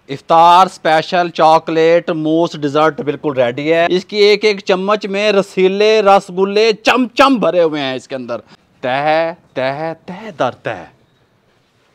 इफ्तार special chocolate mousse dessert बिल्कुल ready है। इसकी एक एक चम्मच में रसीले रसगुल्ले चमचम भरे हुए हैं इसके अंदर। तह तह तह दर तह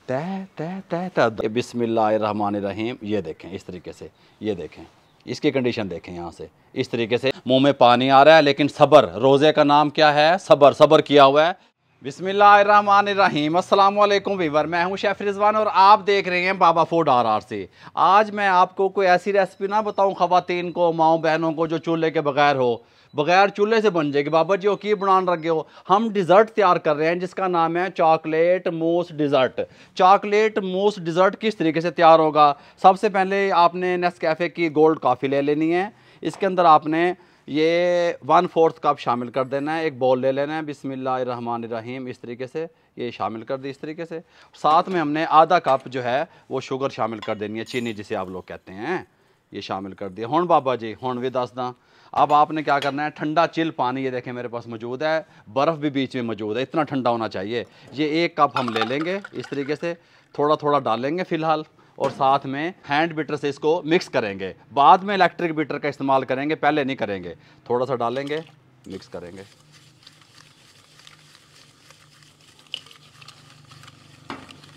तह तह तह तह। बिस्मिल्लाहिर्रहमानिर्रहीम। ये देखें इस तरीके से, ये देखें इसकी कंडीशन देखें। यहाँ से इस तरीके से मुंह में पानी आ रहा है, लेकिन सब्र, रोज़े का नाम क्या है? सब्र। सब्र किया हुआ है। बिस्मिल्लाहिर्रहमानिर्रहीम। अस्सलाम वालेकुम वीवर, मैं हूं शेफ़ रिजवान और आप देख रहे हैं बाबा फूड RR से। आज मैं आपको कोई ऐसी रेसिपी ना बताऊं ख़वातीन को, माओ बहनों को, जो चूल्हे के बगैर हो, बगैर चूल्हे से बन जाएगी। बाबा जी की बनान रखे हो। हम डिज़र्ट तैयार कर रहे हैं जिसका नाम है chocolate mousse dessert. Chocolate mousse dessert किस तरीके से तैयार होगा? सबसे पहले आपने नेस्कैफ़े की गोल्ड कॉफ़ी ले लेनी है। इसके अंदर आपने ये 1/4 कप शामिल कर देना है। एक बॉल ले लेना है। बिस्मिल्लाहिर्रहमानिर्रहीम। इस तरीके से ये शामिल कर दी। इस तरीके से साथ में हमने आधा कप जो है वो शुगर शामिल कर देनी है, चीनी जिसे आप लोग कहते हैं। ये शामिल कर दिया। हुण बाबा जी हुण भी दसदा। अब आपने क्या करना है, ठंडा चिल पानी, ये देखें मेरे पास मौजूद है, बर्फ़ भी बीच में मौजूद है, इतना ठंडा होना चाहिए। ये 1 कप हम ले लेंगे। इस तरीके से थोड़ा थोड़ा डालेंगे फ़िलहाल, और साथ में हैंड बीटर से इसको मिक्स करेंगे। बाद में इलेक्ट्रिक बीटर का इस्तेमाल करेंगे, पहले नहीं करेंगे। थोड़ा सा डालेंगे, मिक्स करेंगे।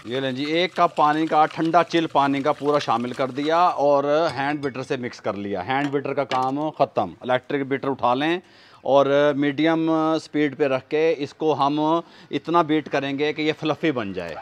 ये लें जी, 1 कप पानी का, ठंडा चिल पानी का पूरा शामिल कर दिया और हैंड बीटर से मिक्स कर लिया। हैंड बीटर का काम ख़त्म। इलेक्ट्रिक बीटर उठा लें और मीडियम स्पीड पे रख के इसको हम इतना बीट करेंगे कि ये फ्लफ़ी बन जाए।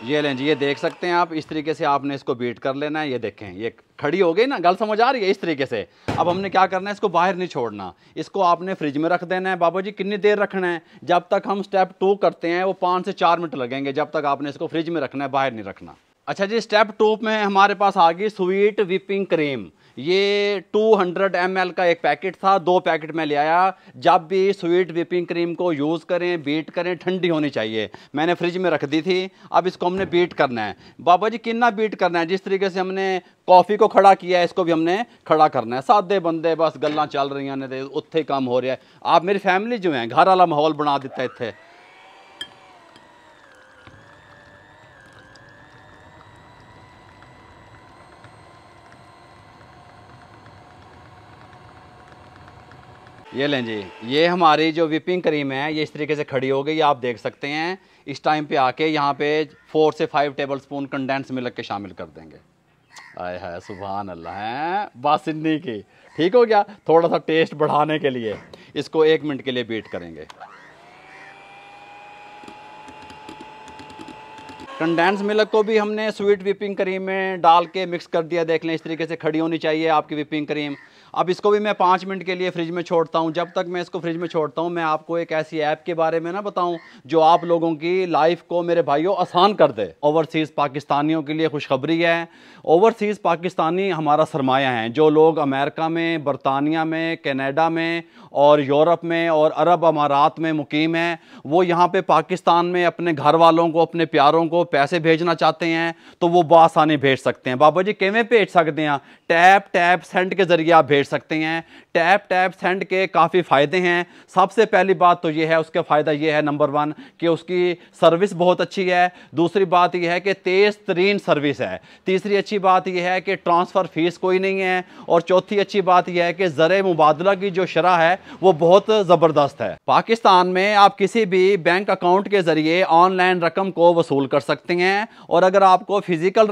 ये लें जी, ये देख सकते हैं आप, इस तरीके से आपने इसको बीट कर लेना है। ये देखें ये खड़ी हो गई ना, गल समझ आ रही है? इस तरीके से अब हमने क्या करना है, इसको बाहर नहीं छोड़ना, इसको आपने फ्रिज में रख देना है। बाबा जी कितनी देर रखना है? जब तक हम स्टेप 2 करते हैं वो 5 से 4 मिनट लगेंगे, जब तक आपने इसको फ्रिज में रखना है, बाहर नहीं रखना। अच्छा जी, स्टेप 2 में हमारे पास आ गई स्वीट व्हिपिंग क्रीम। ये 200 ml का एक पैकेट था, 2 पैकेट में ले आया। जब भी स्वीट व्हिपिंग क्रीम को यूज़ करें, बीट करें, ठंडी होनी चाहिए। मैंने फ्रिज में रख दी थी। अब इसको हमने बीट करना है। बाबा जी कितना बीट करना है? जिस तरीके से हमने कॉफ़ी को खड़ा किया है, इसको भी हमने खड़ा करना है। सादे बंदे बस गल्लां चल रही हैं ने उत्थे ही काम हो रहा है। आप मेरी फैमिली जो है, घर वाला माहौल बना दिता है इत्थे। ये लें जी, ये हमारी जो व्हिपिंग क्रीम है ये इस तरीके से खड़ी हो गई, आप देख सकते हैं। इस टाइम पे आके यहाँ पे 4 से 5 टेबल स्पून कंडेंस मिल्क के शामिल कर देंगे। आय हाय सुभान अल्लाह है, बस इतनी की ठीक हो गया। थोड़ा सा टेस्ट बढ़ाने के लिए इसको 1 मिनट के लिए बीट करेंगे। कंडेंस मिल्क को भी हमने स्वीट व्हिपिंग क्रीम में डाल के मिक्स कर दिया। देख लें इस तरीके से खड़ी होनी चाहिए आपकी व्हिपिंग क्रीम। अब इसको भी मैं 5 मिनट के लिए फ्रिज में छोड़ता हूँ। जब तक मैं इसको फ्रिज में छोड़ता हूँ, मैं आपको एक ऐसी ऐप के बारे में ना बताऊँ जो आप लोगों की लाइफ को मेरे भाइयों आसान कर दे। ओवरसीज़ पाकिस्तानियों के लिए खुशखबरी है। ओवरसीज़ पाकिस्तानी हमारा सरमाया है। जो लोग अमेरिका में, बरतानिया में, कनाडा में और यूरोप में और अरब अमारात में मुकीम हैं, वो यहाँ पे पाकिस्तान में अपने घर वालों को, अपने प्यारों को पैसे भेजना चाहते हैं तो वो बआसानी भेज सकते हैं। बाबा जी किवें भेज सकते हैं? टैप टैप सेंड के ज़रिए आप भेज सकते हैं। टैप टैप सेंड के काफ़ी फ़ायदे हैं। सबसे पहली बात तो ये है, उसका फ़ायदा ये है नंबर 1 कि उसकी सर्विस बहुत अच्छी है। दूसरी बात यह है कि तेज़ तरीन सर्विस है। तीसरी अच्छी बात यह है कि ट्रांसफ़र फ़ीस कोई नहीं है। और चौथी अच्छी बात यह है कि ज़र मुबादला की जो शरह है वो बहुत ज़बरदस्त है। पाकिस्तान में आप किसी भी बैंक अकाउंट के ज़रिए ऑनलाइन रकम को वसूल कर सकते हैं। और अगर आपको फ़िज़िकल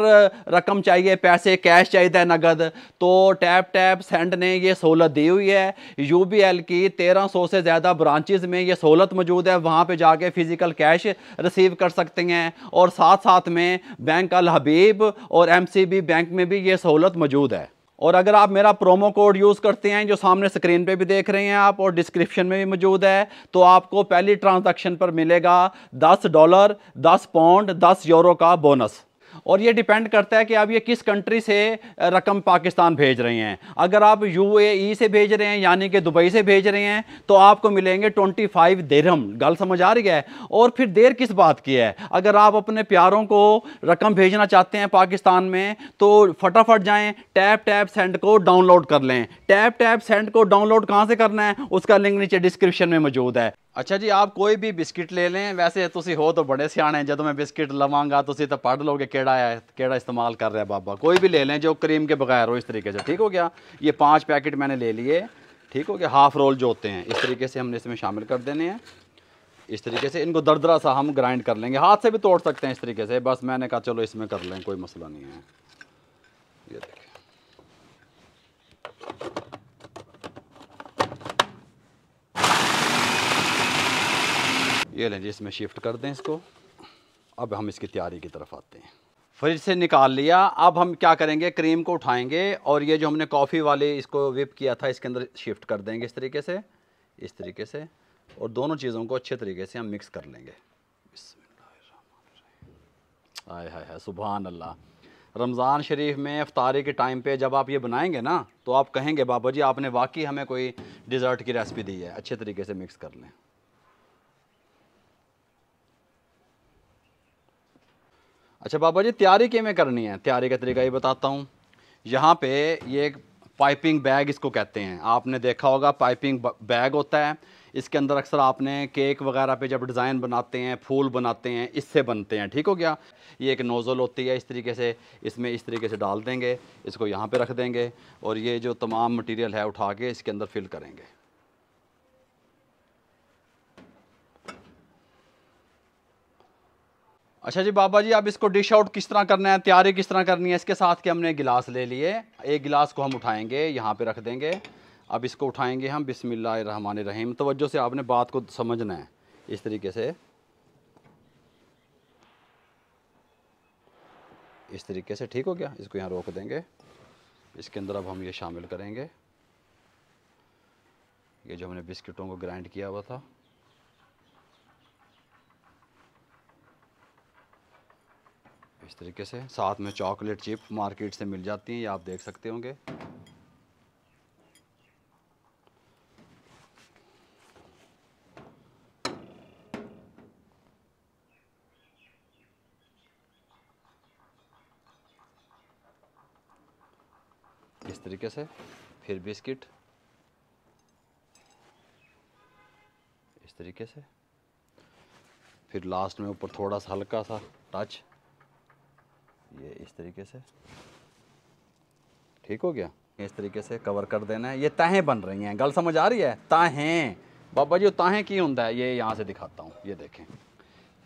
रकम चाहिए, पैसे कैश चाहिए नगद, तो टैप टैप सेंड ने ये सहूलत दी हुई है। UBL की 1300 से ज़्यादा ब्रांचेज़ में ये सहूलत मौजूद है। वहाँ पे जाके फ़िज़िकल कैश रिसीव कर सकते हैं। और साथ साथ में बैंक अल हबीब और MCB बैंक में भी ये सहूलत मौजूद है। और अगर आप मेरा प्रोमो कोड यूज़ करते हैं जो सामने स्क्रीन पे भी देख रहे हैं आप, और डिस्क्रिप्शन में भी मौजूद है, तो आपको पहली ट्रांजैक्शन पर मिलेगा $10, 10 पाउंड, 10 यूरो का बोनस। और ये डिपेंड करता है कि आप ये किस कंट्री से रकम पाकिस्तान भेज रहे हैं। अगर आप UAE से भेज रहे हैं यानी कि दुबई से भेज रहे हैं तो आपको मिलेंगे 25 दिरहम। गल समझ आ रही है? और फिर देर किस बात की है? अगर आप अपने प्यारों को रकम भेजना चाहते हैं पाकिस्तान में तो फटाफट जाएं, टैप टैप सेंड को डाउनलोड कर लें। टैप टैप सेंड को डाउनलोड कहां से करना है उसका लिंक नीचे डिस्क्रिप्शन में मौजूद है। अच्छा जी, आप कोई भी बिस्किट ले लें, वैसे तुसी हो तो बड़े सियाने, जब मैं बिस्किट लवांगा तुसी तो पढ़ लोगे केड़ा है केड़ा इस्तेमाल कर रहा है बाबा। कोई भी ले लें जो क्रीम के बगैर हो, इस तरीके से। ठीक हो गया? ये 5 पैकेट मैंने ले लिए। ठीक हो गया? हाफ रोल जो होते हैं इस तरीके से हमने इसमें शामिल कर देने हैं। इस तरीके से इनको दरदरा सा हम ग्राइंड कर लेंगे, हाथ से भी तोड़ सकते हैं इस तरीके से। बस मैंने कहा चलो इसमें कर लें, कोई मसला नहीं है। ये देखिए, ये लें जी, इसमें शिफ्ट कर दें इसको। अब हम इसकी तैयारी की तरफ आते हैं। फ्रिज से निकाल लिया। अब हम क्या करेंगे, क्रीम को उठाएंगे और ये जो हमने कॉफ़ी वाले इसको विप किया था इसके अंदर शिफ्ट कर देंगे इस तरीके से, इस तरीके से। और दोनों चीज़ों को अच्छे तरीके से हम मिक्स कर लेंगे। हाय हाय हाय, सुभान अल्लाह। रमज़ान शरीफ में इफ्तारी के टाइम पे जब आप ये बनाएंगे ना तो आप कहेंगे बाबा जी आपने वाकई हमें कोई डिज़र्ट की रेसिपी दी है। अच्छे तरीके से मिक्स कर लें। अच्छा बाबा जी, तैयारी किमें करनी है? तैयारी का तरीका ये बताता हूँ। यहाँ पे ये एक पाइपिंग बैग इसको कहते हैं, आपने देखा होगा पाइपिंग बैग होता है। इसके अंदर अक्सर आपने केक वगैरह पे जब डिज़ाइन बनाते हैं, फूल बनाते हैं, इससे बनते हैं। ठीक हो गया? ये एक नोज़ल होती है, इस तरीके से इसमें इस तरीके से डाल देंगे, इसको यहाँ पे रख देंगे और ये जो तमाम मटेरियल है उठा के इसके अंदर फिल करेंगे। अच्छा जी बाबा जी, अब इसको डिश आउट किस तरह करना है, तैयारी किस तरह करनी है? इसके साथ के हमने गिलास ले लिए। एक गिलास को हम उठाएंगे, यहाँ पे रख देंगे। अब इसको उठाएंगे हम, बिस्मिल्लाहिर्रहमानिर्रहीम। तवज्जो से आपने बात को समझना है इस तरीके से, इस तरीके से। ठीक हो गया? इसको यहाँ रोक देंगे। इसके अंदर अब हम ये शामिल करेंगे, ये जो हमने बिस्किटों को ग्राइंड किया हुआ था। इस तरीके से। साथ में चॉकलेट चिप मार्केट से मिल जाती हैं, ये आप देख सकते होंगे। इस तरीके से। फिर बिस्किट इस तरीके से। फिर लास्ट में ऊपर थोड़ा सा हल्का सा टच, ये इस तरीके से। ठीक हो गया? इस तरीके से कवर कर देना है। ये तहें बन रही हैं, गल समझ आ रही है? तहें बाबा जी, तहें की होता है, ये यहाँ से दिखाता हूँ। ये देखें,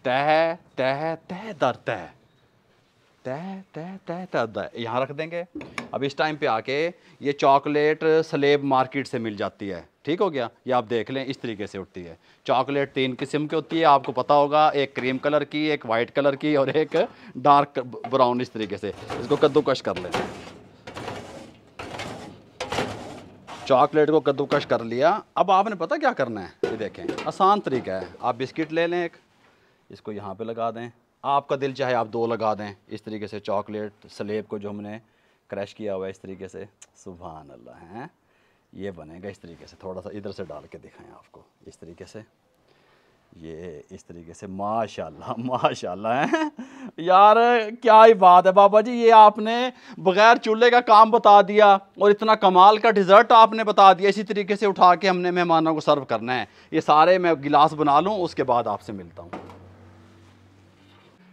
तह तह तह दर तह, तह तह तह तह दर, यहाँ रख देंगे। अब इस टाइम पे आके ये चॉकलेट स्लेब मार्केट से मिल जाती है। ठीक हो गया? ये आप देख लें, इस तरीके से उठती है। चॉकलेट 3 किस्म की होती है, आपको पता होगा, एक क्रीम कलर की, एक वाइट कलर की और एक डार्क ब्राउन। इस तरीके से इसको कद्दूकश कर लें। चॉकलेट को कद्दूकश कर लिया। अब आपने पता क्या करना है, ये देखें, आसान तरीका है। आप बिस्किट ले लें एक, इसको यहाँ पे लगा दें। आपका दिल चाहे आप 2 लगा दें इस तरीके से। चॉकलेट स्लेब को जो हमने क्रश किया हुआ है इस तरीके से, सुभान अल्लाह है, ये बनेगा इस तरीके से। थोड़ा सा इधर से डाल के दिखाएं आपको, इस तरीके से, ये इस तरीके से। माशाल्लाह माशाल्लाह है यार, क्या ही बात है बाबा जी, ये आपने बगैर चूल्हे का काम बता दिया और इतना कमाल का डिज़र्ट आपने बता दिया। इसी तरीके से उठा के हमने मेहमानों को सर्व करना है। ये सारे मैं गिलास बना लूँ, उसके बाद आपसे मिलता हूँ।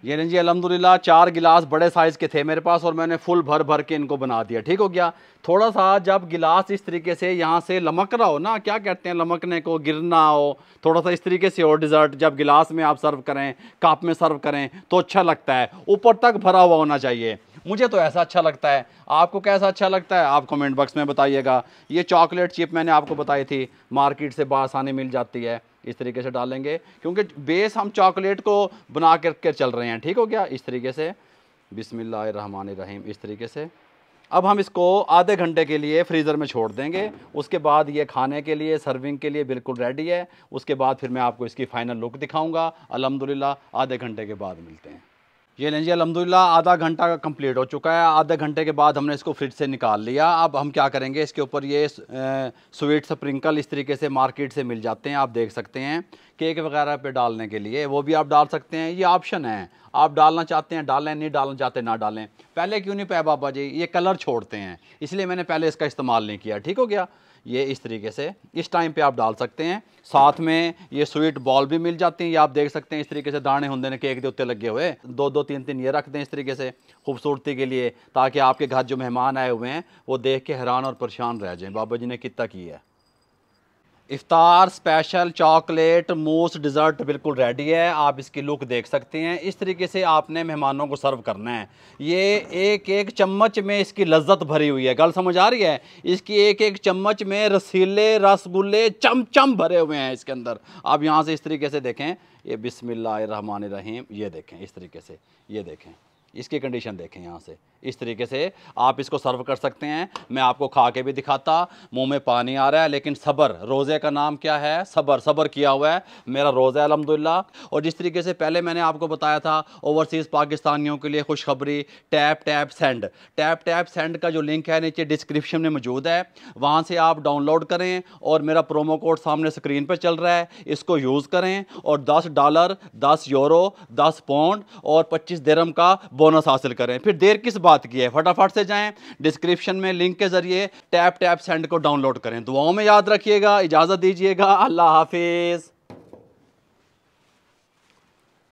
ये जी अल्हम्दुलिल्लाह 4 गिलास बड़े साइज़ के थे मेरे पास और मैंने फुल भर भर के इनको बना दिया। ठीक हो गया? थोड़ा सा जब गिलास इस तरीके से यहाँ से लमक रहा हो ना, क्या कहते हैं लमकने को, गिरना हो, थोड़ा सा इस तरीके से हो डिज़र्ट, जब गिलास में आप सर्व करें, कप में सर्व करें तो अच्छा लगता है। ऊपर तक भरा हुआ होना चाहिए। मुझे तो ऐसा अच्छा लगता है, आपको कैसा अच्छा लगता है आप कमेंट बॉक्स में बताइएगा। ये चॉकलेट चिप मैंने आपको बताई थी, मार्केट से बआसानी मिल जाती है। इस तरीके से डालेंगे क्योंकि बेस हम चॉकलेट को बना करके चल रहे हैं। ठीक हो गया? इस तरीके से, बिस्मिल्लाहिर्रहमानिर्रहीम, इस तरीके से। अब हम इसको आधे घंटे के लिए फ्रीज़र में छोड़ देंगे। उसके बाद ये खाने के लिए, सर्विंग के लिए बिल्कुल रेडी है। उसके बाद फिर मैं आपको इसकी फ़ाइनल लुक दिखाऊंगा। अल्हम्दुलिल्लाह आधे घंटे के बाद मिलते हैं। ये लीजिए अल्हम्दुलिल्लाह आधा घंटा का कंप्लीट हो चुका है। आधे घंटे के बाद हमने इसको फ्रिज से निकाल लिया। अब हम क्या करेंगे, इसके ऊपर ये स्वीट स्प्रिंकल इस तरीके से मार्केट से मिल जाते हैं, आप देख सकते हैं, केक वगैरह पे डालने के लिए, वो भी आप डाल सकते हैं। ये ऑप्शन है, आप डालना चाहते हैं डालें, नहीं डालना चाहते ना डालें। पहले क्यों नहीं पाया बाबा जी, ये कलर छोड़ते हैं, इसलिए मैंने पहले इसका इस्तेमाल नहीं किया। ठीक हो गया। ये इस तरीके से इस टाइम पे आप डाल सकते हैं। साथ में ये स्वीट बॉल भी मिल जाती हैं, ये आप देख सकते हैं, इस तरीके से दाने होंगे ने केक के उत्ते लगे हुए, 2-2 3-3 ये रख दें इस तरीके से खूबसूरती के लिए, ताकि आपके घर जो मेहमान आए हुए हैं वो देख के हैरान और परेशान रह जाएं, बाबा जी ने कितना किया है। इफ्तार स्पेशल चॉकलेट मूस डिज़र्ट बिल्कुल रेडी है। आप इसकी लुक देख सकते हैं। इस तरीके से आपने मेहमानों को सर्व करना है। ये एक एक चम्मच में इसकी लज्जत भरी हुई है, गल समझ आ रही है। इसकी एक एक चम्मच में रसीले रसगुल्ले चमचम भरे हुए हैं इसके अंदर। आप यहाँ से इस तरीके से देखें, ये बिस्मिल्लाहिर्रहमानिर्रहीम, ये देखें इस तरीके से, ये देखें इसकी कंडीशन देखें। यहाँ से इस तरीके से आप इसको सर्व कर सकते हैं। मैं आपको खा के भी दिखाता, मुंह में पानी आ रहा है, लेकिन सब्र, रोज़े का नाम क्या है, सब्र। सब्र किया हुआ है, मेरा रोज़ा है अल्हम्दुलिल्लाह। और जिस तरीके से पहले मैंने आपको बताया था ओवरसीज़ पाकिस्तानियों के लिए खुशखबरी, tap tap send. Tap tap send का जो लिंक है नीचे डिस्क्रिप्शन में मौजूद है, वहाँ से आप डाउनलोड करें और मेरा प्रोमो कोड सामने स्क्रीन पर चल रहा है, इसको यूज़ करें और $10, 10 यूरो, 10 पाउंड और 25 दिरहम का बोनस हासिल करें। फिर देर किस बात की है, फटाफट से जाएं, डिस्क्रिप्शन में लिंक के जरिए टैप टैप सेंड को डाउनलोड करें। दुआओं में याद रखिएगा, इजाज़त दीजिएगा, अल्लाह हाफिज़।